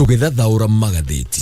Tugethathaura magathiti.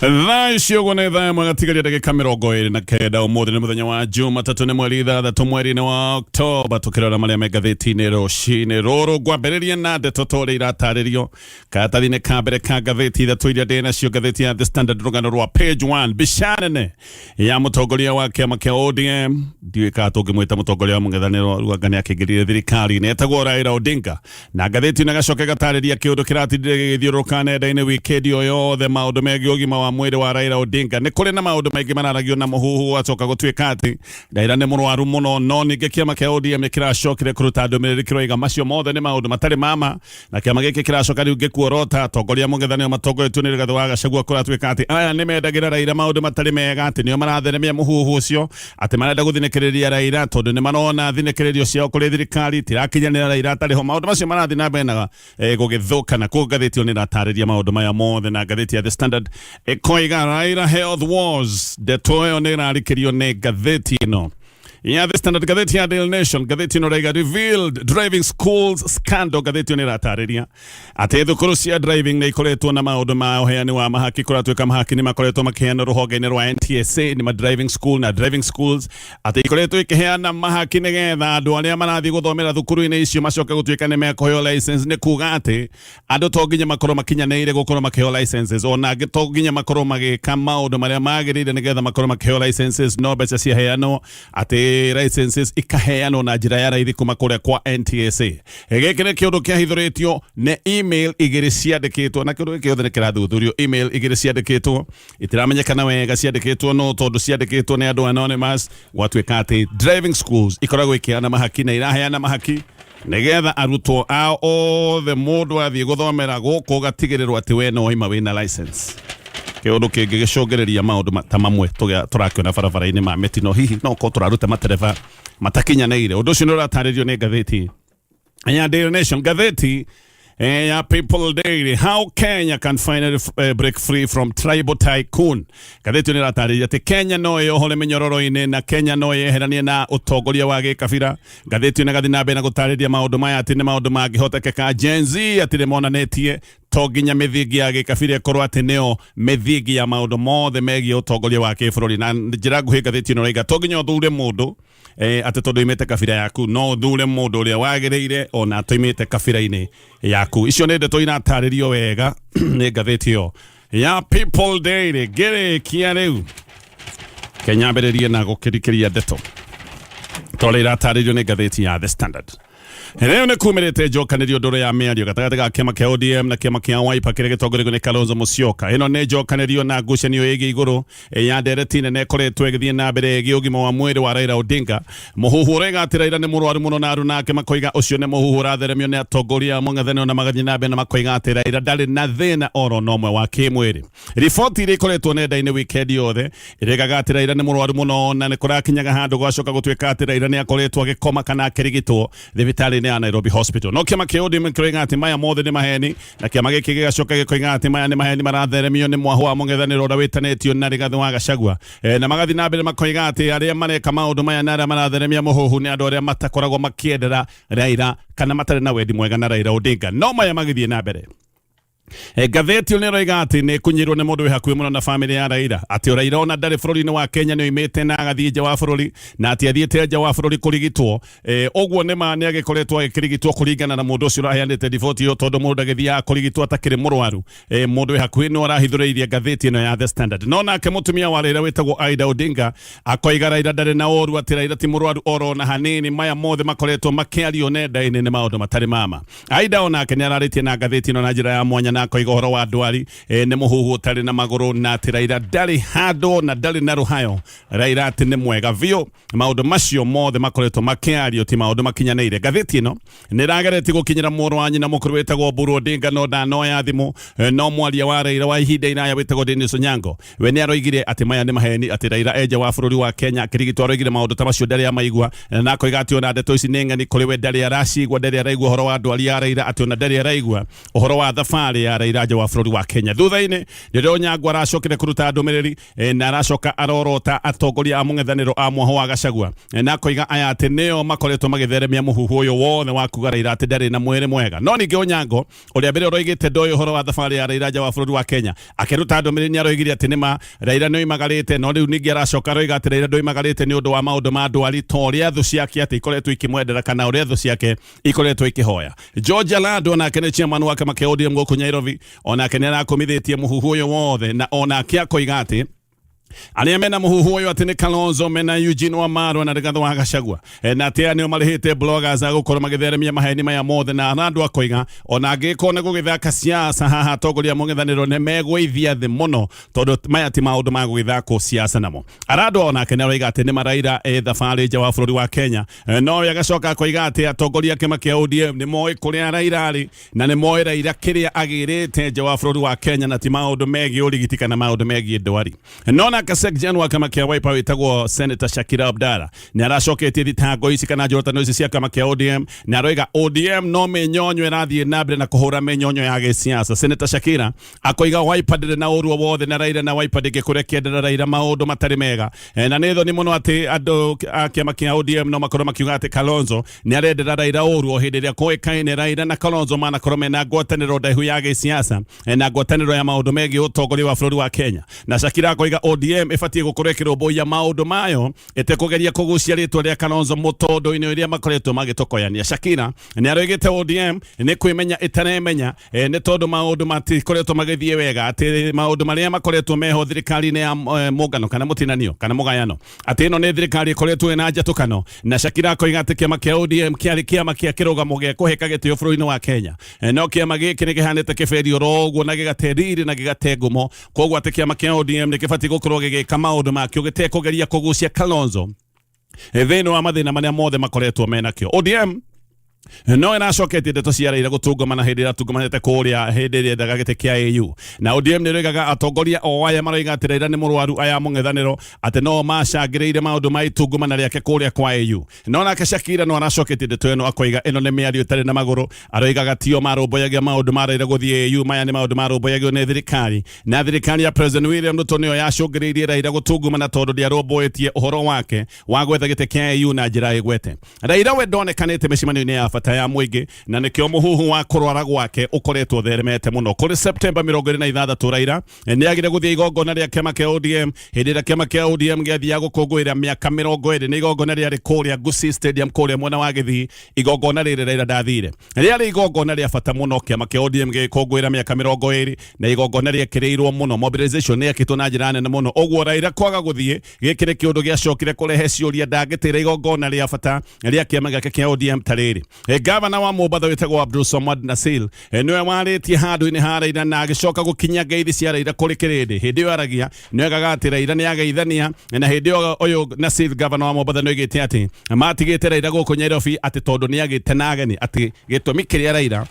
Thacio gona ithaa magatigaria ndagika 29 umuthi ni muthenya wa Jumatatu ni mweri 6 mweri wa Oktoba tukirora maria me ngathiti-ini rucini ruru ngwambiriria na ndeto tore irataririo katathini ka mbere ka ngathiti ithatu iria ndina cio ngathiti ya The Standard rugano rwa page 1 bicanene ya mutongoria wa kiama kia ODM ndiwe ka tungimwita mutongoria wa mung'ethaniro rugania kingirire thirikari-ini etagwo Raila Odinga na ngathiti nagacoke gatariria kiundu kiratindire gigithiururuka nenda-ini wikendi o yothe maundu megie ugima wa mwiri wa Raila Odinga ni kuri na maundu maingi mararagio na muhuhu acoka gutuika ati Raila ni murwaru muno no ningi kiama kia ODM kiracokire kuruta ndumiriri kiroiga macio mothe ni maundu matari mama na kiama giki kiracoka riu gikuorota atongoria mung'ethaniro matongoretio ni Rigathi wa Gachagua kuratuika ati aya ni mendagira Raila maundu matari mega ati nio maratheremia muhuhu ucio ati marenda guthinikiriria Raila tondu ni marona thinikiririo ciao kuri thirikari tirakinyanira Raila atari ho maundu macio marathi na mbere gugithuka na kugathitio ni ratariria maundu maya mothe na ngathiti ya The Standard koiga Raila health wars detoyo ni rarikirio ni ngathiti ino ya The Standard ngathiti ya Daily Nation ngathiti ino Raila revealed driving schools scandal ngathiti ni ratariria ati thukuru cia driving ni ikoretwo na maundu ma uheani wa mahaki kuratuika mahaki ni makoretwo makiheana ruhonge-ini rwa NTSA ni ma driving school na driving schools ati ikoretwo ikiheana mahaki nigetha andu aria marathi guthomera thukuru-ini icio macoke gutuika ni mekuheo license ni kuga ati andu to nginya makorwo makinyanĩire gukorwo makiheo licenses ona to nginya makorwo magika maundu maria magirire nigetha makorwo makiheo licenses no mbeca ciaheanwo ati licenses ikaheanwo na njira ya raithi kuma kuria kwa NTSA giki ni kiundu kiahithuritio ne email igiri ciandikitwo na kiundu giothe ni kirathuthurio email igiri ciandikitwo itiramenyekana wega ciandikitwo no tondu ciandikitwo ni andu anonymous gwatuika ati driving schools ikoragwo ikiheana mahaki na iraheana mahaki nigetha arutwo ao othe mundu athie guthomera guku gatigirirwo ati we no ima wina license kiundu kingi gicungereria maundu ta mamwe turakiona barabara-ini ma mitino hihi no ko turaruta matereva matakinyanĩire undu ucio ni urataririo ni ngathiti ya Daily Nation ngathiti ya People Daily how Kenya can finally break free from tribal tycoon ngathiti ni ratariria ati Kenya no yohole minyororo-ini na Kenya no yeheranie na utongoria wa gikabira ngathiti ni gathi na mbere na gutariria maundu maya ati ni maundu mangihotekeka Gen Z ati ni monanetie to nginya mithingi ya gikabira korwo ati neo mithingi ya maundu mothe megie utongoria wa kibũrũri na njira nguhi ngathiti ino raiga to nginya uthure mundu ati tondu imete kabira yaku no uthure mundu uria wagiriire ona toimete kabira-ini yaku icio ni ndeto irataririo wega ni ngathiti yo ya People Daily girikia riu Kenya mberirie na gukirikiria ndeto tore irataririo ni ngathiti ya The Standard Leo ni kumirite njokanirio ndoro ya miario gatagati ga kiama kia ODM na kiama kia Wiper kiria gitongoretio ni Kalonzo Musyoka ino ni njokanirio na ngucanio igi iguru ya ndereti nene ikoretwo igithie na mbere igi ugima wa mwiri wa Raila Odinga muhuhu urega ati Raila ni murwaru muno na aru nake makoiga ucio ni muhuhu uratheremio ni atongoria mung'ethaniro na magathie na mbere na makoiga ati Raila ndari na thina oro nomwe wa kimwiri riboti iria ikoretwo nenda-ini wikendi yothe iregaga ati Raila ni murwaru muno na ni kurakinyaga handu gwacoka gutuika ati Raila ni akoretwo agikoma kana akirigitwo thibitari ya Nairobi Hospital no kiama kia ODM kiroiga ati maya mothe ni maheni na kiama giki gigacoka gikoiga ati maya ni maheni maratheremio ni mwahu wa mung'ethaniro uria witanetio na Rigathi wa Gachagua na magathi na mbere makoiga ati aria mareka maundu maya na aria maratheremia muhuhu ni andu aria matakoragwo makiendera Raila kana matari na wendi mwega na Raila Odinga no maya magithie na mbere ngathiti ni roiga ati ni kunyirwo ni mundu wi hakuhi muno na family ya Raila ati Raila ona ndari bururi-ini wa Kenya ni imite na agathie nja wa bururi na ati athiete nja wa bururi kurigitwo uguo ni ma ni agikoretwo agikirigitwo kuringana na mundu ucio uraheanite riboti yo tondu mundu agithia kurigitwo atakiri murwaru mundu wi hakuhi ni arahithuriirie ngathiti ino ya The Standard no nake mutumia wa Raila witagwo Aida Odinga akoiga Raila ndari na oru ati Raila ti murwaru oro na hanini maya mothe makoretwo makiario nenda-ini ni maundu matari mama Aida onake ni araritie na ngathiti ino na njira ya mwanya na koiga horo wa ndwari ni muhuhu utari na maguru na ati Raila ndari hando na ndari na ruhayo Raila ati ni mwega vio maundu macio mothe makoretwo makiario ti maundu makinyanĩire ngathiti ino ni ragereti gukinyira muru wa nyina mukuru witagwo Oburu Odinga no ndanoya thimu no mwaria wa Raila wa ihinda iraya witagwo Dennis Onyango we ni aroigire ati maya ni maheni ati Raila enja wa bururi wa Kenya akirigitwo aroigire maundu ta macio ndari amaigua na koiga ati ona ndeto ici ni ng'ani kuri we ndari aracigua ndari araigua horo wa ndwari ya Raila ati ona ndari araigua horo wa thabari ya Raila wa bũrũri wa Kenya. Thutha-inĩ rĩrĩa Nyangwa aracokire kũruta ndũmĩrĩri na aracoka arorota atongoria a mũng'ethanĩro a mwaho wa Gachagua na koiga aya atĩ nĩo makoretwo magĩtheremia mũhuhu ũyũ wothe wa kuga Raila atĩ ndarĩ na mwĩrĩ mwega. No ningĩ Onyango ũrĩa mbere ũroigĩte ndoĩ ũhoro wa thabarĩ ya Raila wa bũrũri wa Kenya akĩruta ndũmĩrĩri nĩ aroigire atĩ nĩma Raila nĩoimagarĩte, no rĩu ningĩ aracoka aroiga atĩ Raila ndoimagarĩte nĩ ũndũ wa maũndũ ma ndwari ta ũrĩa thũ ciake atĩ ikoretwo ikĩmwendera kana ũrĩa thũ ciake ikoretwo ikĩhoya. George Alado onake nĩ chairman wa kama kĩa ODM gũkũ Nairobi, onake nĩ arakomithĩtie mũhuhu ũyũ wothe na onake akoiga atĩ arĩa mena mũhuhu ũyũ atĩ nĩ Kalonzo, mena Eugene Wamalwa na Rigathi wa Gachagua na atĩ nĩo marĩhĩte bloggers a gũkorwo magĩtheremia maheni maya mothe, na Alado akoiga ona angĩkorwo nĩ gũgĩthaka siasa haha atongoria a mũng'ethanĩro nĩ megũithia thĩ mũno tondũ maya ti maũndũ ma gũgĩthakwo siasa namo. Alado onake nĩ aroiga atĩ nĩ maraira thabarĩ nja wa bũrũri wa Kenya, no agacoka akoiga atĩ atongoria kĩama kĩa ODM nĩ moĩ kũrĩa Raila arĩ na nĩ moĩ Raila kĩrĩa agĩrĩte nja wa bũrũri wa Kenya na ti maũndũ megiĩ ũrigiti kana maũndũ megiĩ ndwari. No Kasek wa kama kia Wiper witagwo Senator Shakira Abdalla nĩ aracoketie thitango ici kana njorotano ici cia kama kia ODM na aroiga ODM no menyonyo ĩrathiĩ na mbere na kũhũra menyonyo ya gĩsiasa. Senator Shakira akoiga Wiper ndĩrĩ na ũruo wothe na Raila na Wiper ndĩngĩkũrekia Raila maũndũ matarĩ mega na nĩ thoni mũno atĩ andũ a kĩama kia ODM no makorwo makiuga atĩ Kalonzo nĩ arendera Raila ũruo hĩndĩ ĩrĩa kũĩkaine Raila na Kalonzo manakorwo mena ngwatanĩro ndaihu ya gĩsiasa na ngwatanĩro ya maũndũ megiĩ ũtongoria wa bũrũri wa Kenya. Na Shakira akoiga ODM ibatie gũkorwo ĩkĩrũmbũiya maũndũ mayo ĩtekũgeria kũgucia rĩtwa rĩa Kalonzo mũtondo-inĩ ũrĩa makoretwo magĩtokoyania. Shakira nĩ aroigĩte ODM nĩ kwĩmenya ĩtaremenya nĩ tondũ maũndũ matikoretwo magĩthiĩ wega, atĩ maũndũ marĩa makoretwo meho thirikari-inĩ ya mũngano kana mũtinanio kana mũgayano atĩ ĩno nĩ thirikari ĩkoretwo ĩna njatũkano. Na Shakira akoiga atĩ kĩama kĩa ODM kĩarĩ kĩama kĩa kĩrũgamo gĩa kũheka gĩtĩo bũrũri-inĩ wa Kenya, no kĩama gĩkĩ nĩ kĩhanĩte kĩberio roguo na gĩgate riri na gĩgate ngumo, koguo atĩ kĩama kĩa ODM nĩ kĩbatiĩ gũkorwo gĩgĩka maũndũ makĩo gĩtekũgeria kũgucia Kalonzo thĩinĩ wa mathĩna marĩa mothe makoretwo menakĩo. ODM no ĩracoketie ndeto cia Raila gũtungumana hĩndĩ ĩrĩa atungumanĩte kũrĩa hĩndĩ ĩrĩa endaga gĩtĩ kĩa AU, na ODM nĩ ĩroigaga atongoria o aya maroiga atĩ Raila nĩ mũrwaru aya mũng'ethanĩro atĩ no macangĩrĩire maũndũ ma itungumana rĩake kũrĩa kwa AU. No nake Shakira no aracoketie ndeto ĩno akoiga ĩno nĩ mĩario ĩtarĩ na magũrũ, aroigaga tio marũmbũyagia maũndũ ma Raila gũthiĩ AU, maya nĩ maũndũ marũmbũyagio nĩ thirikari, na thirikari ya President William Ruto nĩyo yacũngĩrĩirie Raila gũtungumana tondũ ndiarũmbũyĩtie ũhoro wake wa gwetha gĩtĩ kĩa AU na njĩra ĩgwete. Raila we ndonekanĩte mĩcemanio-inĩ ya bata ya mũingĩ na nĩkĩo mũhuhu wa kũrwara gwake ũkoretwo theremete mũno. Kũrĩ September 26 Raila nĩ agire gũthiĩ igongona rĩa kĩama kĩa ODM hĩndĩ ĩrĩa kĩama kĩa ODM gĩathiaga gũkũngũĩra mĩaka 20 nĩ igongona rĩarĩ kũrĩa Gusii Stadium kũrĩa mwena wa Gĩthii. Igongona rĩrĩ Raila ndathire, rĩarĩ igongona rĩa bata mũno, kĩama kĩa ODM gĩkũngũĩra mĩaka 20 na igongona rĩekĩrĩirwo mũno, mobilization nĩ yakĩtwo na njĩra nene mũno. Ũguo Raila kwaga gũthiĩ gĩkĩ nĩ kĩũndũ gĩacokire kũrehe ciũria ndangĩtĩra igongona rĩa bata rĩa kĩama gĩake kĩa ODM ta rĩrĩ. Gavana wa Mombasa witagwo Abdul Samad Nasil niwe warĩtie handũ-inĩ ha Raila na agĩcoka gũkinya ngeithi cia Raila kũrĩ kĩrĩndĩ. Hĩndĩ ĩyo aragia nĩ oigaga atĩ Raila nĩ ageithania, na hĩndĩ ĩyo ũyũ Nasil gavana wa Mombasa nĩ oigĩte atĩ matigĩte Raila gũkũ Nairobi atĩ tondũ nĩ agĩte na ageni, atĩ gĩtũmi kĩrĩa Raila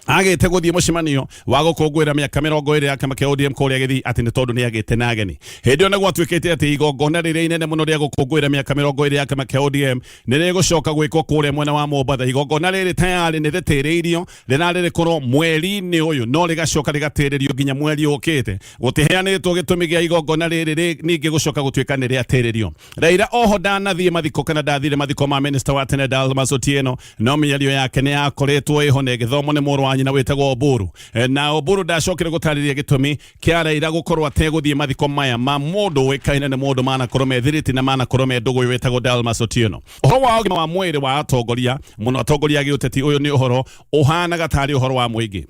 agĩte gũthiĩ mũcemanio wa gũkũngũĩra mĩaka 20 ya kĩama kĩa ODM kũrĩa Gĩthii atĩ nĩ tondũ nĩ agĩte na ageni. Hĩndĩ ĩyo nĩ gwatuĩkĩte atĩ igongona rĩrĩa inene mũno rĩa gũkũngũĩra mĩaka 20 ya kĩama kĩa ODM nĩ rĩgũcoka gwĩkwo kũrĩa mwena wa Mombasa. Igongona rĩrĩ tayarĩ nĩ rĩtĩrĩirio, rĩrarĩ rĩkorwo mweri-inĩ ũyũ, no rĩgacoka rĩgatĩrĩrio nginya mweri ũkĩte. Gũtiheanĩtwo gĩtũmi gĩa igongona rĩrĩ ningĩ gũcoka gũtuĩka nĩ rĩatĩrĩrio. Raila oho ndanathiĩ mathiko kana ndathire mathiko ma minister wa tene Dalmas Otieno, no mĩario yake nĩ yakoretwo ĩho na ĩgĩthomwo nĩ mũrũ nyina wĩtagwo Oburu, na Oburu ndacokire gũtarĩria gĩtũmi kĩa Raila gũkorwo ategũthiĩ mathiko maya ma mũndũ ũĩkaine nĩ mũndũ manakorwo me thiriti na manakorwo me ndũgũ wĩtagwo Dalmas Otieno. Ũhoro wa ũgima wa mwĩrĩ wa atongoria mũno atongoria gĩũteti ũyũ nĩ ũhoro ũhanaga tarĩ ũhoro wa mũingĩ.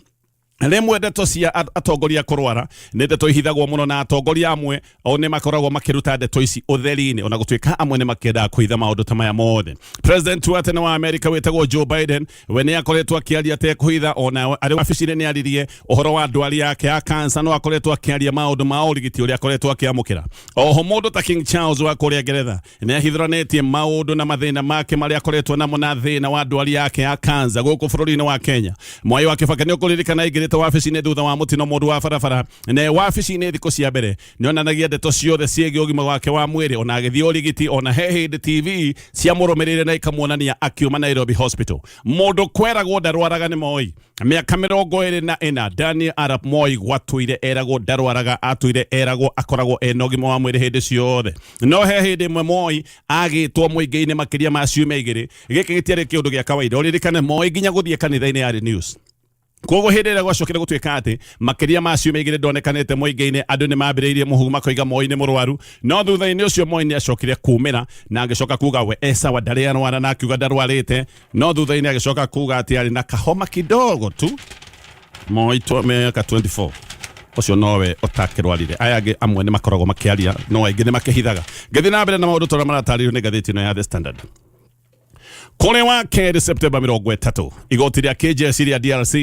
Rĩmwe ndeto cia atongoria kũrwara nĩ ndeto ihithagwo mũno, na atongoria amwe o nĩ makoragwo makĩruta ndeto ici ũtheri-inĩ, ona gũtuĩka amwe nĩ makĩenda kũhitha maũndũ ta maya mothe. President wa tene wa America wĩtagwo Joe Biden we nĩ akoretwo akĩaria atekũhitha, ona arĩ wabici-inĩ nĩ aririe ũhoro wa ndwari yake ya kansa, no akoretwo akĩaria maũndũ ma ũrigiti ũrĩa akoretwo akĩamũkĩra. Oho mũndũ ta King Charles wa kũrĩa Ngeretha nĩ ahithũranĩtie maũndũ na mathĩna make marĩa akoretwo namo na thĩna wa ndwari yake ya kansa gũkũ bũrũri-inĩ wa Kenya. Mwai wa Kibaki nĩ ũkũririkana aingirite wabici-inĩ thutha wa mutino mũru wa barabara na wabici-inĩ thikũ cia mbere nĩ onanagia ndeto ciothe ciĩgiĩ ũgima wake wa mwĩrĩ ona agĩthiĩ ũrigiti ona he hĩndĩ TV cia mũrũmĩrĩre na ikamuonania akiuma Nairobi Hospital. Mũndũ kweragwo ndarwaraga nĩ Moi mĩaka 24 Daniel Arap Moi gwatũire eragwo ndarwaraga atũire eragwo akoragwo ena ũgima wa mwĩrĩ hĩndĩ ciothe no he hĩndĩ ĩmwe Moi agĩtwo mũingĩ-inĩ makĩria ma ciumia igĩrĩ gĩkĩ gĩtiarĩ kĩũndũ gĩa kawaida ũririkane Moi nginya gũthiĩ kanitha-inĩ yarĩ news. Koguo hĩndĩ ĩrĩa gwacokire gũtuĩka atĩ makĩria ma ciumia igĩrĩ ndonekanĩte mũingĩ-inĩ andũ nĩ mambĩrĩirie mũhuma koiga Moi nĩ mũrwaru no thutha-inĩ ũcio Moi nĩ acokire kumĩra na agĩcoka kuga we esawa ndarĩ arwara na akiuga ndarwarĩte no thutha-inĩ agĩcoka kuga atĩ arĩ na kahoma kidogo tu. Moi mĩaka 24 ucio nowe otakĩrwarire aya angĩ amwe nĩ makoragwo makĩaria no aingĩ nĩ makĩhithaga. Ngĩthiĩ na mbere na maũndũ tũrĩa maratarĩrio nĩ ngathĩti ĩno ya The Standard. Kũrĩ wa kerĩ Septemba 30 igoti rĩa KJS rĩa DRC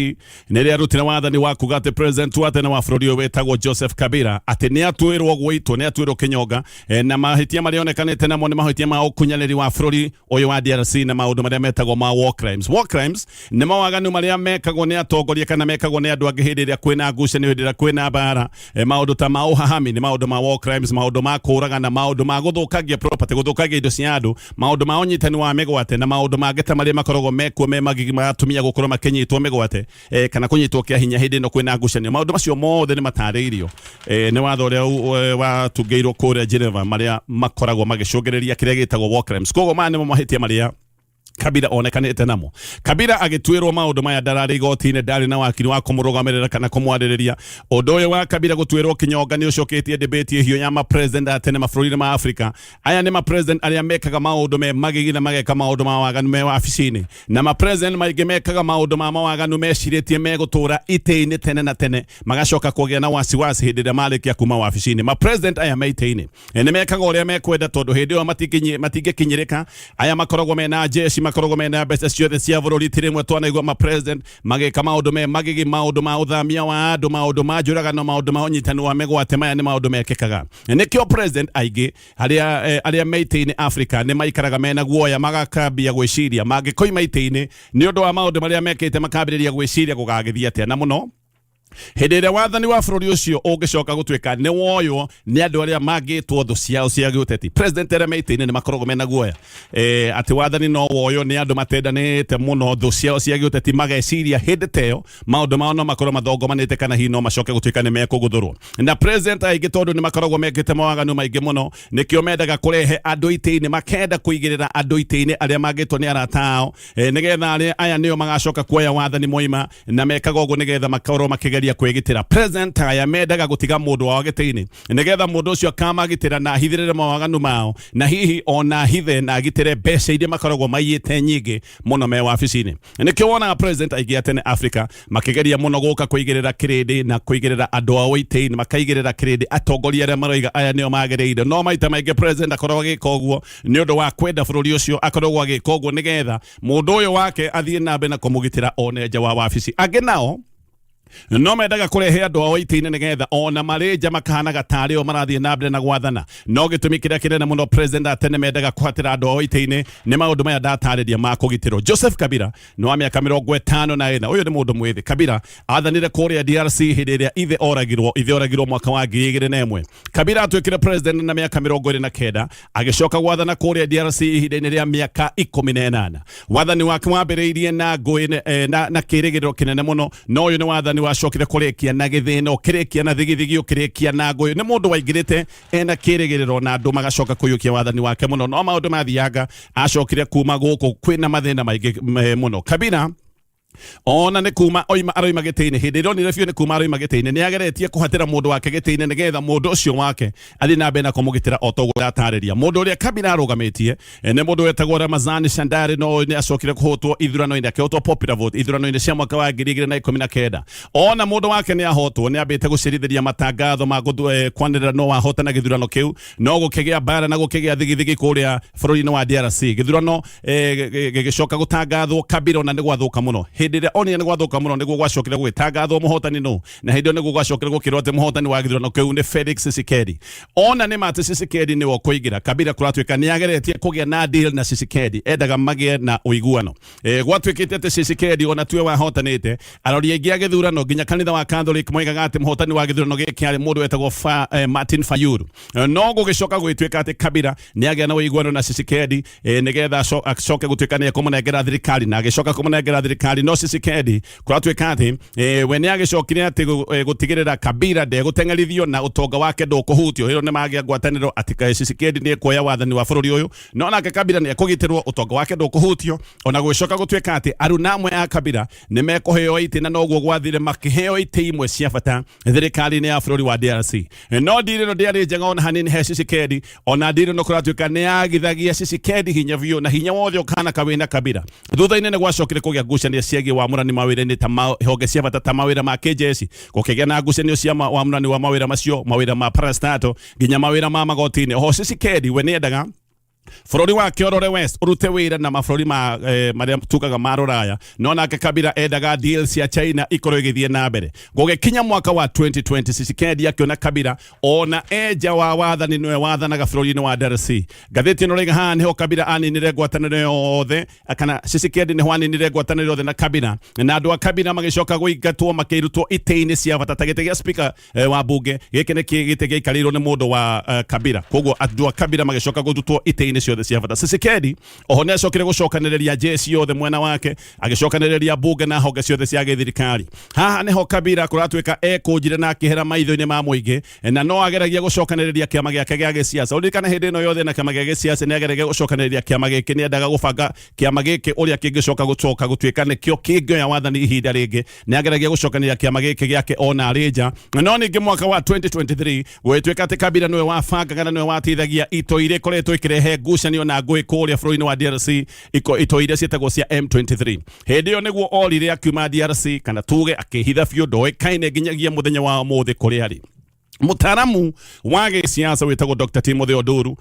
nĩ rĩarutire wathani wa kuga atĩ president wa tene wa bũrũri ũyũ wĩtagwo Joseph Kabila atĩ nĩ atuĩrwo gwĩtwo nĩ atuĩrwo kĩnyonga na mahĩtia marĩa onekanĩte namo nĩ mahĩtia ma ũkunyanĩri wa bũrũri ũyũ wa DRC na maũndũ marĩa metagwo ma war crimes. War crimes nĩ mawaganu marĩa mekagwo nĩ atongoria kana mekagwo nĩ andũ angĩ hĩndĩ ĩrĩa kwĩna ngucanio hĩndĩ ĩrĩa kwĩna mbara. Maũndũ ta ma ũhahami nĩ maũndũ ma war crimes, maũndũ ma kũũragana, maũndũ ma gũthũkangia property, gũthũkangia indo cia andũ, maũndũ ma ũnyitani wa mĩgwate na maũndũ mangĩ ta marĩa makoragwo mekuo me magigi matumia gũkorwo makĩnyitwo mĩgwate kana kũnyitwo kĩa hinya hĩndĩ ĩno kwĩna ngucanio. Maũndũ macio mothe nĩ matarĩirio nĩ watho ũrĩa watungĩirwo kũrĩa Geneva marĩa makoragwo magĩcũngĩrĩria kĩrĩa gĩtagwo war crimes. Koguo maya nĩmo mahĩtia marĩa Kabila onekanĩte namo. Kabila agĩtuĩrwo maũndũ maya ndararĩ igoti-inĩ ndarĩ na wakiri wa kũmũrũgamĩrĩra kana kũmwarĩrĩria. Ũndũ ũyũ wa Kabila gũtuĩrwo kĩnyonga nĩ ũcokĩtie debate hiyo ya ma president atene mabũrũri ma Afrika. Aya nĩ ma president arĩa mekaga maũndũ me magigi na mageka maũndũ ma waganu me wabici-inĩ na ma president maingĩ mekaga maũndũ ma mawaganu mecirĩtie megũtũra itĩ-inĩ tene na tene magacoka kũgĩa na wasiwasi hĩndĩ ĩrĩa marĩkia kuma wabici-inĩ. Ma president aya me itĩ-inĩ nĩ mekaga ũrĩa mekwenda tondũ hĩndĩ ĩyo matingĩkinyĩrĩka. Aya makoragwo mena jeshi makoragwo mena mbeca ciothe cia bũrũri tirĩmwe twanaigua ma president magĩka maũndũ me magigi, maũndũ ma ũthamia wa andũ, maũndũ ma njũragano, maũndũ ma ũnyitani wa mĩgwate. Maya nĩ maũndũ mekĩkaga. Nĩkĩo president aingĩ arĩa me itĩ-inĩ Africa nĩ maikaraga mena guoya magakambia gwĩciria mangĩkoima itĩ-inĩ nĩ ũndũ wa maũndũ marĩa mekĩte makambĩrĩria gwĩciria gũgagĩthiĩ atĩa. Na mũno hĩndĩ ĩrĩa wathani wa bũrũri ũcio ũngĩcoka gũtuĩka nĩ woywo nĩ andũ arĩa mangĩtwo thũ ciao cia gĩũteti. President arĩa me itĩ-inĩ nĩ makoragwo mena guoya atĩ wathani no woywo nĩ andũ matendanĩte mũno thũ ciao cia gĩũteti mageciria hĩndĩ ta ĩyo maũndũ mao no makorwo mathogomanĩte kana hihi no macoke gũtuĩka nĩ mekũgũthũrwo. Na president aingĩ tondũ nĩ makoragwo mekĩte mawaganu maingĩ mũno nĩkĩo mendaga kũrehe andũ itĩ-inĩ, makenda kũigĩrĩra andũ itĩ-inĩ arĩa mangĩtwo nĩ arata ao nĩgetha aya nĩo magacoka kuoya wathani moima na mekaga ũguo nĩgetha makorwo makĩgeria kwĩgitĩra. President aya mendaga gũtiga mũndũ wao gĩtĩ-inĩ nĩgetha mũndũ ũcio akamagitĩra na ahithĩrĩre mawaganu mao na hihi ona hithe na agitĩre mbeca iria makoragwo maiyĩte nyingĩ mũno me wabici-inĩ. Nĩkĩo wonaga president aingĩ a tene Africa makĩgeria mũno gũka kũigĩrĩra kĩrĩndĩ na kũigĩrĩra andũ ao itĩ-inĩ, makaigĩrĩra kĩrĩndĩ atongoria arĩa maroiga aya nĩo magĩrĩire. No maita maingĩ president akoragwo agĩka ũguo nĩ ũndũ wa kwenda bũrũri ũcio, akoragwo agĩka ũguo nĩgetha mũndũ ũyũ wake athiĩ na mbere na kũmũgitĩra one nja wa wabici. Angĩ nao no mendaga kũrehe andũ ao itĩ-inĩ nĩgetha ona marĩ nja makahanaga tarĩ o marathiĩ na mbere na gwathana. No gĩtũmi kĩrĩa kĩnene mũno president atene mendaga kũhatĩra andũ ao itĩ-inĩ nĩ maũndũ maya ndatarĩria ma kũgitĩrwo. Joseph Kabila nĩ wa mĩaka 54 ũyũ nĩ mũndũ mwĩthĩ. Kabila athanire kũrĩa DRC hĩndĩ ĩrĩa ithe oragirwo mwaka wa 2001. Kabila atuĩkire president na mĩaka 29 agĩcoka gwathana kũrĩa DRC ihinda-inĩ rĩa mĩaka 18. Wathani wake wambĩrĩirie na ngũĩ na kĩrĩgĩrĩro kĩnene mũno, no ũyũ nĩ wathani wacokire kũrĩkia na gĩthĩno, kĩrĩkia na thigithigio, kĩrĩkia na ngũĩ. Nĩ mũndũ waingĩrĩte ena kĩrĩgĩrĩro na andũ magacoka kũiyũkia wathani wake mũno, no maũndũ mathianga acokire kuma gũkũ kwĩna mathĩna maingĩ mũno. Kabila ona nĩ kuma aroima gĩtĩ-inĩ hĩndĩ ĩrĩa onire biũ nĩ kuma aroima gĩtĩ-inĩ nĩ ageretie kũhatĩra mũndũ wake gĩtĩ-inĩ nĩgetha mũndũ ũcio wake athiĩ na mbere na kũmũgitĩra o ta ũguo ndatarĩria. Mũndũ ũrĩa Kabila arũgamĩtie nĩ mũndũ wetagwo Ramazani Shandari, no nĩ acokire kũhotwo ithurano-inĩ, akĩhotwo popular vote ithurano-inĩ cia mwaka wa 2019. Ona mũndũ wake nĩ ahotwo, nĩ ambĩte gũcerithĩria matangatho ma kwanĩrĩra no wahotana gĩthurano kĩu, no gũkĩgĩa mbara na gũkĩgĩa thigithigi kũrĩa bũrũri-inĩ wa DRC. Gĩthurano gĩgĩcoka gũtangathwo Kabila na nĩ gwathũka mũno. hindire oni ne gwathuka muno niguo gwacokire gwitangatho muhotani no na hindi niguo gwacokire gukirwo ati muhotani wa githurano kiu ni Felix Tshisekedi ona ni mate Tshisekedi ni wokuigira Kabila kuratwika ni ageretie kugia na deal na Tshisekedi endaga magie na uiguano gwatwikite ati Tshisekedi ona tue wahotanite arori ingi agithurano nginya kanitha wa Catholic moigaga ati muhotani wa githurano giki ari mundu wetagwo Martin Fayulu no gugicoka gwitwika ati Kabila ni agia na uiguano na Tshisekedi nigetha acoke gutwika ni kumunengera thirikari na agicoka kumunengera thirikari no Tshisekedi kuratwika ati we ni agicokire ati gutigirira Kabila de gutengerithio na utonga wake ndukuhutio hiro ni magia ngwataniro ati Tshisekedi ni kuoya wathani wa bururi uyu no nake Kabila ni akugitirwo utonga wake ndukuhutio ona gwicoka gutwika ati aruna amwe a Kabila ni mekuheo iti na noguo gwathire makiheo iti imwe cia bata thirikari ni ya bururi wa DRC no ndiriro ndiari njega ona hanini he Tshisekedi ona ndiriro no kuratwika ni agithagia Tshisekedi hinya biu na hinya wothe ukana kawina Kabila thutha-ini ni gwacokire kugia ngucanio ciegi wa murani mawira-ini ta honge cia bata ta mawira ma KJS gukigia na ngucanio cia wa murani wa mawira macio mawira ma parastato nginya mawira ma magotini ho Tshisekedi we ni endaga bururi wa Kiorore West urute wira na mabũrũri maria tukaga maroraya no nake Kabila endaga deal cia China ikorwo igithie na mbere gugikinya mwaka wa 2020 Tshisekedi akiona Kabila ona eja wa wathani niwe wathanaga bururi-ini wa DRC ngathĩti ĩno raiga haha niho Kabila aninire ngwatanĩro yothe kana Tshisekedi niho aninire ngwatanĩro yothe na Kabila na andũ a Kabila magicoka guingatwo makirutwo itĩ-inĩ cia bata ta gĩtĩ gĩa speaker wa bunge gĩkĩ nĩ gĩtĩ gĩikarĩirwo nĩ mũndũ wa Kabila koguo andũ a Kabila magicoka gũtutwo itĩ-inĩ ciothe cia bata Tshisekedi oho ni acokire gucokanĩrĩria jeshi yothe mwena wake agicokanĩrĩria bunge na honge ciothe cia gĩthirikari haha niho Kabila kuratwika ekunjire na akihera maitho-inĩ ma mũingĩ na no ageragia gucokanĩrĩria kĩama gĩake gĩa gĩsiasa ũririkana hĩndĩ ĩno yothe na kĩama gĩa gĩsiasa ni ageragia gucokanĩrĩria kĩama gĩkĩ ni endaga gũbanga kĩama gĩkĩ ũrĩa kĩngĩcoka gũtwika nĩkĩo kĩngĩoya wathani ihinda rĩngĩ ni ageragia gucokanĩrĩria kĩama gĩkĩ gĩake ona arĩ nja no ningĩ mwaka wa 2023 gwĩtwĩka atĩ Kabila niwe wabangaga na niwe wateithagia ito iria ikoretwo ikirehe ngucanio na ngũĩ kũrĩa bũrũri-inĩ wa DRC ito iria ciĩtagwo cia M23 hĩndĩ ĩyo nĩguo orire akiuma DRC kana tuge akĩhitha biũ ndoĩkaine nginyagia mũthenya wa ũmũthĩ kũrĩa arĩ mutaramu wa gĩsiasa wĩtagwo Dr. Timothy Oduru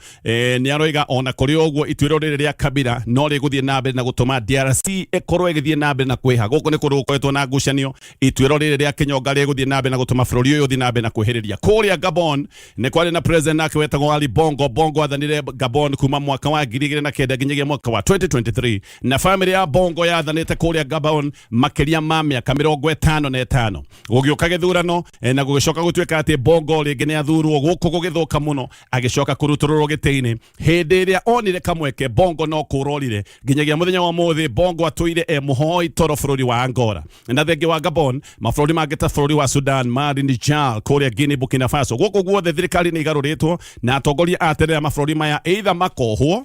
ni aroiga ona kuri ogwo ituĩro rĩrĩ rĩa Kabila no rĩgũthiĩ na mbere na gũtũma DRC ĩkorwo ĩgĩthiĩ na mbere na kwĩha gũkũ nĩ kũrũkoretwo na ngucanio ituĩro rĩrĩ rĩa Kinyonga rĩgũthiĩ na mbere na gũtũma bũrũri ũyũ ũthiĩ na mbere na kwĩhĩrĩria kũrĩa Gabon nĩ kwarĩ na president nake wetagwo Ali Bongo athanire Gabon kuma mwaka wa 2009 nginyagia mwaka wa 2023 na family ya Bongo yathanĩte kũrĩa Gabon makĩria ma mĩaka 55 gũgĩũka gĩthurano na gũgĩcoka gũtuĩka atĩ Bongo rĩngĩ nĩ athurwo gũkũ gũgĩthũka mũno agĩcoka kũrutũrũrwo gĩtĩ-inĩ hĩndĩ ĩrĩa onire kamweke Bongo no kũrorire nginyagia mũthenya wa mũthĩ Bongo atũire mũhoi toro bũrũri wa Angola na thengi wa Gabon mabũrũri mangĩ ta bũrũri wa Sudan Mali Niger kũrĩa Guinea Burkina Faso gũkũ guothe thirikari nĩ igarũrĩtwo na atongoria a tene ya mabũrũri maya either makohwo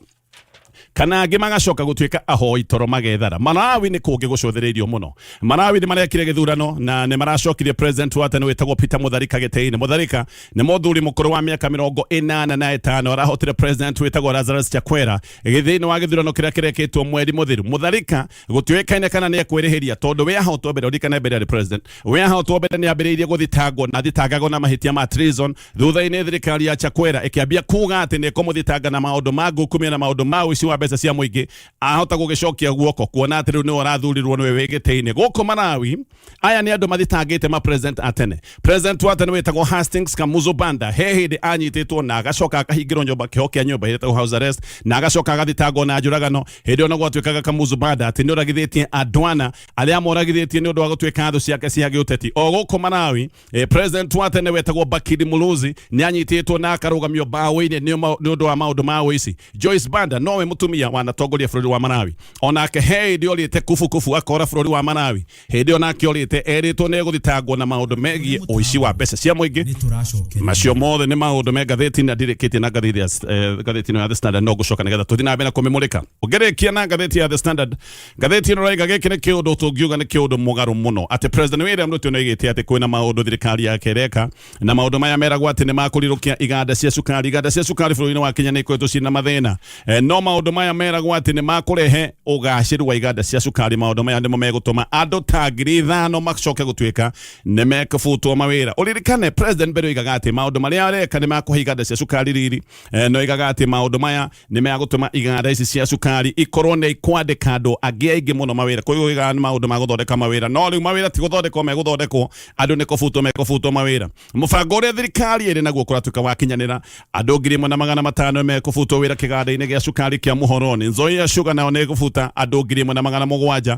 kana angĩ magacoka gũtuĩka ahoi toro magethara Malawi nĩ kũngĩ gũcũthĩrĩirio mũno Malawi nĩ marekire gĩthurano na nĩ maracokirie president wa tene wĩtagwo Peter Mutharika gĩtĩ-inĩ Mutharika nĩ mũthuri mũkũrũ wa mĩaka 85 arahotire president wĩtagwo Lazarus Chakwera gĩthĩ-inĩ wa gĩthurano kĩrĩa kĩrekĩtwo mweri mũthiru Mutharika gũtuĩkaine kana nĩ ekwĩrĩhĩria tondũ we ahotwo mbere ũrikana mbere ya president we ahotwo mbere nĩ ambĩrĩirie gũthitangwo na thitangagwo na mahĩtia ma treason thutha-inĩ thirikari ya Chakwera ĩkĩambia kuga atĩ nĩ kũmũthitanga na maũndũ ma ngukumia na maũndũ ma ũici wa mbeca cia mũingĩ ahota gũgĩcokia guoko kuona atĩ rĩu nĩ arathurirwo nĩwe wĩgĩtĩ-inĩ gũkũ Malawi aya nĩ andũ mathitangĩte ma president atene president wa tene wĩtagwo Hastings Kamuzu Banda he hĩndĩ anyitĩtwo na agacoka akahingĩrwo nyũmba kĩho kĩa nyũmba ĩtagwo house arrest na agacoka agathitangwo na njũragano hĩndĩ ĩyo no gwatuĩkaga Kamuzu Banda atĩ nĩ oragithĩtie andũ ana arĩa moragithĩtie nĩ ũndũ wa gũtuĩka thũ ciake cia gĩũteti o gũkũ Malawi president wa tene wĩtagwo Bakiri Muluzi nĩ anyitĩtwo na akarũgamio mbaũ-inĩ nĩ ũndũ wa maũndũ ma ũici Joyce Banda nowe mũtumia wanatongoria bũrũri wa Malawi onake he hĩndĩ orĩte kufu akora bũrũri wa Malawi hĩndĩ onake orĩte erĩtwo nĩ gũthitangwo na maũndũ megiĩ ũici wa mbeca cia mũingĩ macio mothe nĩ maũndũ me ngathĩti-inĩ ndirĩkĩtie na ngathĩti-inĩ ya The Standard no gũcoka nĩgetha tũthiĩ na mbere na kũmĩmũrĩka ũngĩrĩkia na ngathĩti ya The Standard ngathĩti ĩno raiga gĩkĩ nĩ kĩũndũ tũngiuga nĩ kĩũndũ mũgarũ mũno atĩ president William Ruto nĩoigĩte atĩ kwĩna maũndũ thirikari yake ĩreka na maũndũ maya meragwo atĩ nĩ makũrirũkia iganda cia cukari bũrũri-inĩ wa Kenya nĩ ikoretwo ciĩna mathĩna no maũndũ maundu maya meragwo ati ni makurehe ugaciru wa iganda cia cukari maundu maya ndimo megutuma andu ta 5,000 macoke gutuika ni mekubutwo mawira uririkane president Bero igaga ati maundu maria areka ni makuhe iganda cia cukari riri no igaga ati maundu maya ni megutuma iganda ici cia cukari ikorwo ni ikwandika andu angi aingi muno mawira koguo igaga ni maundu maguthondeka mawira no riu mawira ti guthondekwo meguthondekwo andu ni kubutwo mawira mubango uria thirikari iri naguo kuratuika wakinyanira andu 1,500 mekubutwo wira kiganda-ini gia cukari kia Muhoroni Nzoia Sugar nao ni gubuta andu 1,700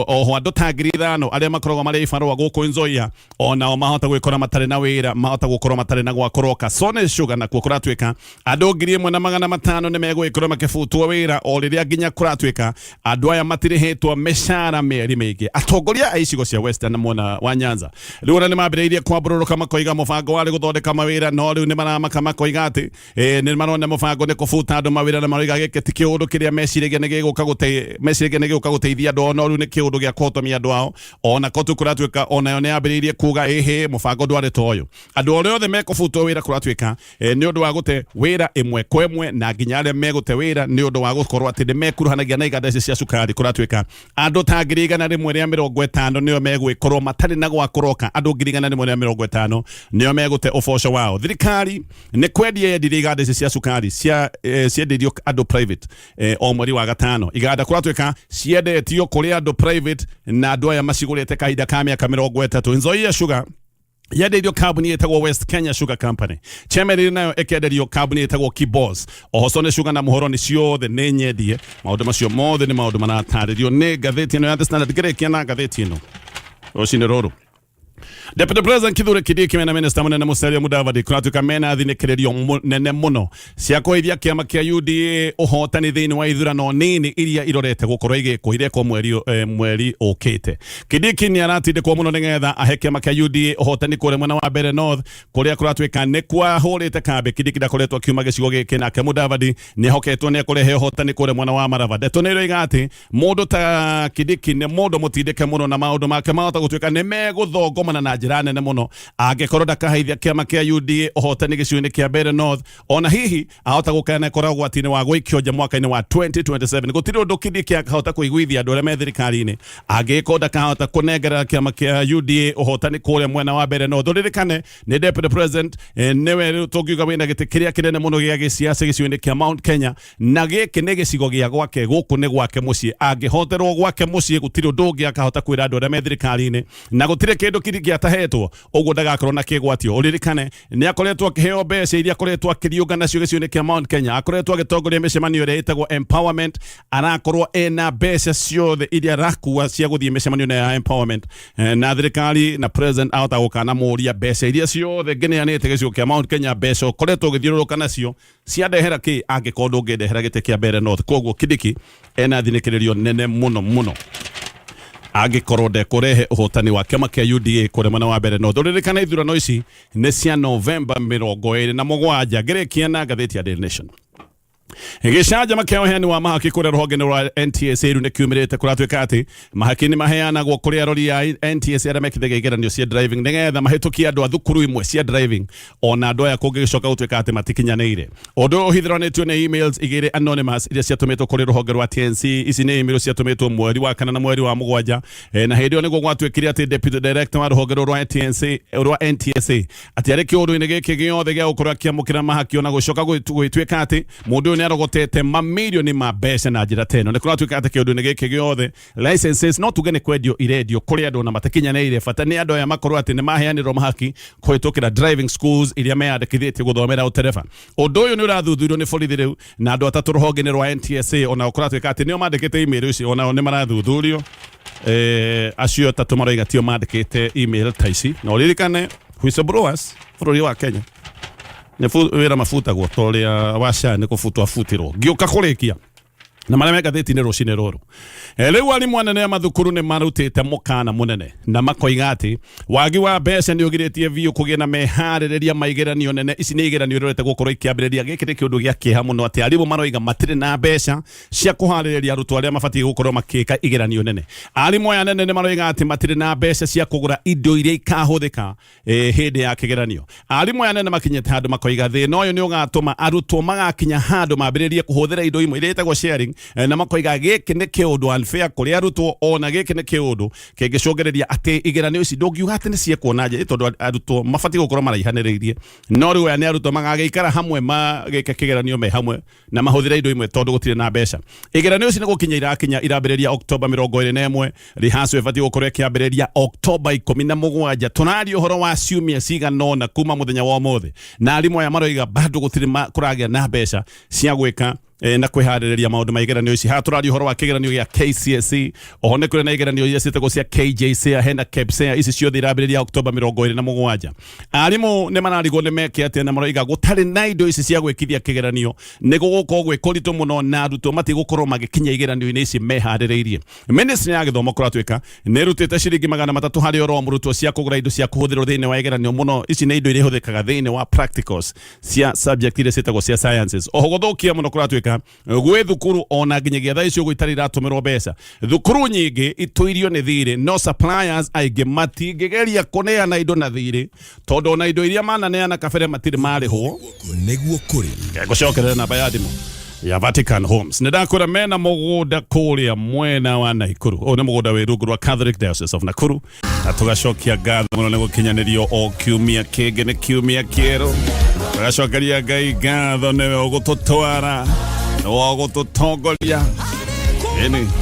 oho andu ta 5,000 aria makoragwo mari ibarua guku Nzoia onao mahota gwikora matari na wira mahota gukorwo matari na gwakoroka Sone Sugar na kuratuika andu 1,500 ni megwikora makibutwo wira o riria nginya kuratuika andu aya matirihetwo mishara meri mingi atongoria a icigo cia Western mwena wa Nyanza riu ni mambiriirie kwambururuka makoiga mubango wari guthondeka mawira no riu ni maramaka makoiga ati ni marona mubango ni kubuta andu mawira na mariga gike ti kiundu kiria meciragia ni giguka guteithia andu no riu ni kiundu gia kuhotomia andu ao ona kotu kuratuika ona yo ni ambiriirie kuga ehe mubango ndwari toyo andu ore othe mekubutwo wira kuratuika ni undu wa gute wira imwe kwa imwe na nginya aria megute wira ni undu wa gukorwo ati ni mekuruhanagia na iganda cia cukari kuratuika andu ta 150 nio megwikorwo matari na gwakoroka andu 150 nio megute uboco wao thirikari ni kwendia iganda cia cukari cienderio andu private o mweri wa gatano iganda kuratuika ciendetio kuri andu private na andu aya macigurite kahinda ka miaka 30 Nzoia Sugar yenderio kambuni etagwo West Kenya Sugar Company chemerire nayo ekenderio kambuni etagwo Kibos oho Sone Sugar na Muhoroni ciothe ni nyendie maundu macio mothe ni maundu marataririo ni ngatheti ino ya The Standard gerekia na ngatheti ino ocine roro Deputy President Kithure Kindiki mena Minister munene Musalia Mudavadi kuratuika mena thinikirerio nene muno cia kuithia kiama kia UDA uhotani thiini wa Ithurano Nini iria irorete gukorwo igikuireko mweri ukite Kindiki ni aratindikwo muno nigetha ahe kiama kia UDA uhotani kure mwena wa Mbere North kuria kuratuika ni kwahurite kambi Kindiki ndakoretwo akiuma gicigo giki nake Mudavadi ni hoketwo ni kurehe uhotani kure mwena wa Marava detonero igati mundu ta Kindiki ni mundu mutindike muno na maundu make mahota gutuika ni meguthongomana na njira nene muno angikorwo ndakaheithia kiama kia UDA uhotani gicigo-ini kia Mbere North ona hihi ahota gukana koragwo atini wa Gùikio ja mwaka-ini wa 2027 gutiri undu Kindiki akahota kuiguithia andu aria me thirikari-ini angiko ndakahota kunengera kiama kia UDA uhotani kuria mwena wa Mbere North uririkane ni Deputy President niwe tungiuga wina giti kiria kinene muno gia giciaca gicigo-ini kia Mount Kenya na giki ni gicigo gia gwake guku ni gwake mucii angihoterwo gwake mucii gutiri undu ungi akahota kwira andu aria me thirikari-ini na gutiri kindu Kindiki atahetwo uguo ndagakorwo na kigwatio uririkane ni akoretwo akiheo mbeca iria akoretwo akiriunga nacio gicigo-ini kia Mount Kenya akoretwo agitongoria micemanio iria itagwo empowerment arakorwo ena mbeca ciothe iria rakua cia guthie micemanio ya empowerment na thirikari na president ahota gukana muria mbeca iria ciothe ngineanite gicigo kia Mount Kenya mbeca ukoretwo ugithiururuka nacio ciandehera ki angikorwo ndungindehera giti kia Mbere North koguo Kindiki ena thinikirerio nene muno agikorwo ndekurehe uhotani wa kiama kia UDA kure mwena wa Mbere North uririkana ithurano ici ni cia November 27 gerekia na ngatheti ya Daily Nation Gicanja makeo heni wa mahaki kure rũhonge rwa NTSA ru ni kiumirite kuratuika ati mahaki ni maheanagwo kuri arori ya NTSA aria mekithagia igeranio cia driving nigetha mahitukie andu a thukuru imwe cia driving ona andu aya kungicoka gutuika ati matikinyanĩire undu uhithiranĩtio ni emails igiri anonymous iria ciatumitwo kuri rũhonge rwa TNC ici ni emails ciatumitwo mweri wa kana na mweri wa mugwanja na hindi yo niguo gwatuikire ati deputy director wa rũhonge rwa NTSA ati ari kiundu-ini giki giothe gia gukorwo akiamukira mahaki ona gucoka gwituika ati mundu ni arogotete mamilioni ma mbeca na njira teno ni kuratuika ati kiundu-ini giki giothe licenses no tugene kwendio irendio kuri andu na matakinyanĩire bata ni andu aya makorwo ati ni maheanirwo mahaki kuhitukira driving schools iria meyandikithitie guthomera utereba undu uyu ni urathuthurio ni borithi riu na andu atatu rũhonge rwa NTSA ona kuratuika ati nio mandikite email icio ona ni marathuthurio acio tatu maroiga tio mandikite email ta ici no ririkane whistleblowers bũrũri wa Kenya ni wira mafuta gwo toria washa ni kufutwa futirwo giuka kurikia na maria megathĩti-inĩ rũcinĩ rũrũ rĩu arimũ anene a mathukuru nĩ marutĩte mũkana mũnene na makoiga atĩ wagi wa mbeca nĩ ũgirĩtie biũ kũgĩa na meharĩrĩria ma igeranio nene. Ici nĩ igeranio irorete gũkorwo ikĩambĩrĩria. Gĩkĩ nĩ kĩũndũ gĩa kĩeha mũno atĩ arimũ maroiga matirĩ na mbeca cia kũharĩrĩria arutwo arĩa mabatiĩ gũkorwo makĩka igeranio nene. Arimũ aya nene nĩ maroiga atĩ matirĩ na mbeca cia kũgũra indo iria ikahũthĩka hĩndĩ ya kĩgeranio. Arimũ aya nene makinyĩte handũ makoiga thĩna ũyũ nĩ ũgatũma arutwo magakinya handũ mambĩrĩrie kũhũthĩra indo imwe iria itagwo sharing, na makoiga gĩkĩ nĩ kĩũndũ unfair kũrĩ arutwo, ona gĩkĩ nĩ kĩũndũ kĩngĩcũngĩrĩria atĩ igeranio ici ndũngiuga atĩ nĩ ciekwo na njĩra, tondũ arutwo mabatiĩ gũkorwo maraihanĩrĩirie. No rĩu aya nĩ arutwo magagĩikara hamwe magĩke kĩgeranio me hamwe na mahũthĩre indo imwe tondũ gũtirĩ na mbeca. Igeranio ici nĩ gũkinya irakinya irambĩrĩria Oktoba 21, rehearsal ĩbatiĩ gũkorwo ĩkĩambĩrĩria Oktoba 17. Tũraria ũhoro wa ciumia cigana ũna kuma mũthenya wa ũmũthĩ, na arimũ aya maroiga bado gũtirĩ kũragĩa na mbeca cia gwĩka na kwiharĩrĩria maundu ma igeranio ici. Ha tũraria ũhoro wa kĩgeranio gĩa KCSE, oho nĩ kũrĩ na igeranio iria ciĩtagwo cia KJSE, hena KPSE. Ici ciothe irambĩrĩria Oktoba 27. Arimũ nĩ mararigwo nĩ meke atĩa na maroiga gũtarĩ na indo ici cia gwĩkithia kĩgeranio nĩ gũgũkorwo gwĩ kũritũ mũno na arutwo matigũkorwo magĩkinya igeranio-inĩ ici meharĩrĩirie. Ministry ya gĩthomo kũratuĩka nĩ ĩrutĩte ciringi 300 harĩ oro mũrutwo cia kũgũra indo cia kũhũthĩrwo thĩinĩ wa igeranio mũno. Ici nĩ indo iria ihũthĩkaga thĩinĩ wa practicals cia subject iria ciĩtagwo cia sciences. Oho gũthũkia mũno kũratuĩka gwĩ thukuru ona nginyagia thaa icio gũitarĩ iratũmĩrwo mbeca. Thukuru nyingĩ itũirio nĩ thirĩ, no suppliers aingĩ matingĩgeria kũneana indo na thirĩ tondũ ona indo iria mananeana kabere matirĩ marĩhwo. Nĩguo kũrĩ gũcokerera namba ya thimũ ya Vatican Homes. Nĩndakũra mena mũgũnda kũrĩa mwena wa Naikuru. Ũyũ nĩ mũgũnda wĩ rungu rwa Catholic Diocese of Nakuru, na tũgacokia ngatho mũno nĩ gũkinyanĩrio o kiumia kĩngĩ nĩ kiumia kĩerũ. Tũgacokeria Ngai ngatho nĩwe ũgũtũtwara, nĩwe ũgũtũtongoria.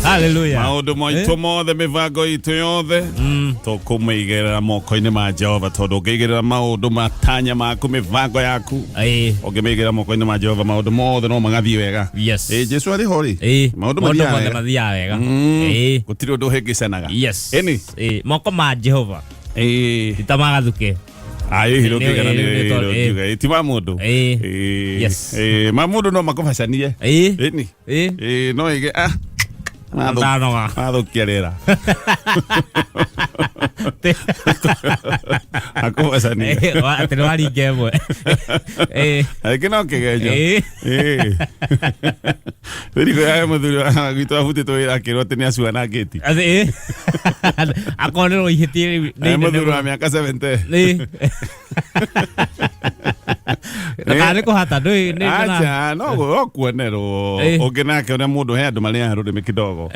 Hallelujah. Maũndũ maitũ mothe, mĩbango itũ yothe tũkũmĩigĩrĩra moko-inĩ ma Jehova, tondũ ũngĩigĩrĩra maũndũ matanya maku, mĩbango yaku, ũngĩmĩigĩrĩra moko-inĩ ma Jehova, maũndũ mothe no magathiĩ wega. Yes. Jesu arĩ ho rĩ, maũndũ mathiaga wega. Gũtirĩ ũndũ ũhĩngĩcanaga. Yes. Moko ma Jehova itamagathũke. Hilo kigana ti ma mundu. Yes. Ma mundu no makobacanie. No ige Mathukia rĩera. Akobacanie. Atĩ waringe ĩmwe. Aingĩ no kĩgenyo. Rĩriko ya mũthuri gwitũ abutĩtwo wĩra akĩrwo atĩ nĩ acua na ngĩti. Akonerwo ihĩtie mũthuri wa mĩaka 70. Nĩ kũhata acha no kuonerwo ũngĩ nake ũrĩa mũndũ he andũ marĩa rũrĩmĩ kidogo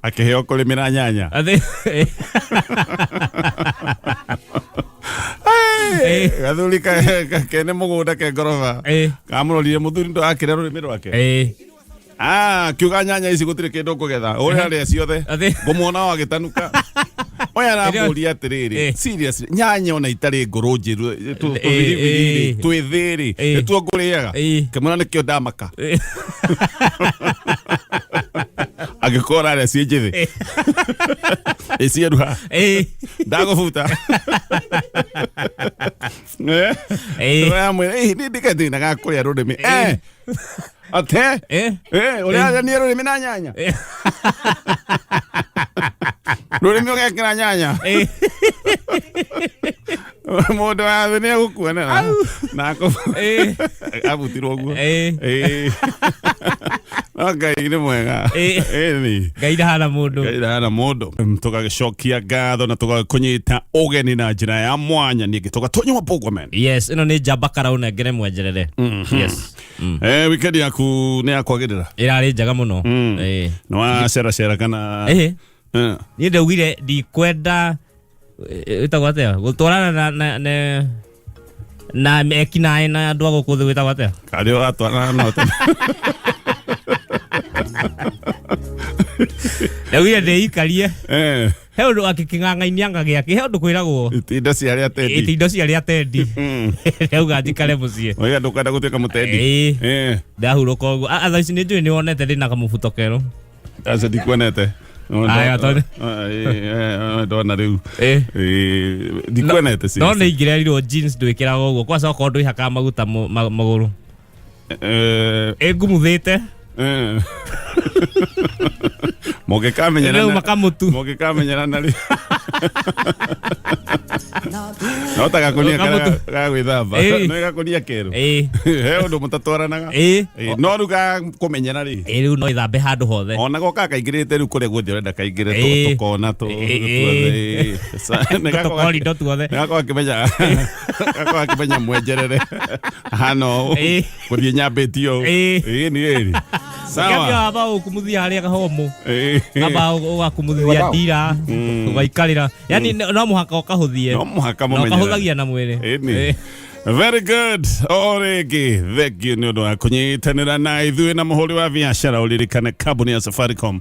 akĩheo kũrĩmĩra nyanya. Gathuri kene mũgũnda ke ngoroba kamũrorire mũthuri ndo akĩrĩa rũrĩmĩ rwake. Kiuga nyanya ici gũtirĩ kĩndũ kũgetha ũrĩa arĩa ciothe ngũmuona wagĩtanuka. Oya ramũria atĩrĩrĩ, seriously nyanya ona itarĩ ngũrũ njĩru twĩ thĩrĩ nĩtuo ngũrĩaga kĩmwana nĩkĩo ndamaka agĩkora arĩa ciĩ njĩthĩ icieruha ndagũbuta nĩ ndĩkethĩna gakũrĩa rũrĩmĩ ate ũrĩa niĩ rũrĩmĩ na nyanya rũrĩmĩ ũgekĩra nyanya mũndũ wa thĩ nĩ egũkuonera na abutirwo ũguo. Ngai nĩ mwega. Ngai ndahana mũndũ. Tũgagĩcokia ngatho na tũgakũnyita ũgeni na njĩra ya mwanya ningĩ tũgatũnywa MBUGUA man. Yes, ĩno nĩ njamba karaũ nengere mwenjerere. Yes. Weekend yaku nĩ yakwagĩrĩra? Ĩrarĩ njega mũno. Nĩ waceracera kana? Niĩ ndaugire ndikwenda wĩtagwo atĩa gũtwarana na ekinaĩ na andũ a gũkũ thĩ wĩtagwo atĩa? Karĩ ũratwarana nao tene. Ndaugire ndĩikarie he ũndũ akĩkĩng'ang'ainia ngagĩake he ũndũ kwĩragwo indo ciarĩa atendi. Ndauga njikare mũciĩ. Oiga ndũkwenda gũtuĩka mũtendi. Ndahurũka ũguo. Thaa ici nĩ njũĩ nĩ wonete ndĩna kamũbuto kerũ. Aca ndikuonete. Ndona rĩu ndikuonete. No nĩ ingĩrerirwo jeans ndwĩkĩraga ũguo kwaca okorwo ndũihakaga maguta magũrũ. Ngumuthĩte. Mũngĩkamenyana Rĩu makamutu. Mũngĩkamenyana rĩ. No ta gakunia ga gwĩthamba. No gakunia kerũ. He ũndũ mũtatwaranaga. No ruga kũmenyana rĩ. Rĩu no ithambe handũ hothe. Ona goka kaingĩrĩte rĩu kũrĩa guothe ũrenda kaingĩre tũkona tuothe. Tũkorindo tuothe. Gako akimenya mwenjerere. Hano gũthiĩ nyambĩtio. Nĩ sawa. Kambia haba ukumuthia harĩa gahomo. Haba ugakumuthia ndira. Ugaikarĩra. Yani no muhaka ũkahuthie. No muhaka mũmenyere. No kahuthagia na mwĩrĩ. Very good. Oregi, thank you nĩ ũndũ wa kũnyitanĩra na ithuĩ na mũhũri wa biacara ũririkane kambuni ya Safaricom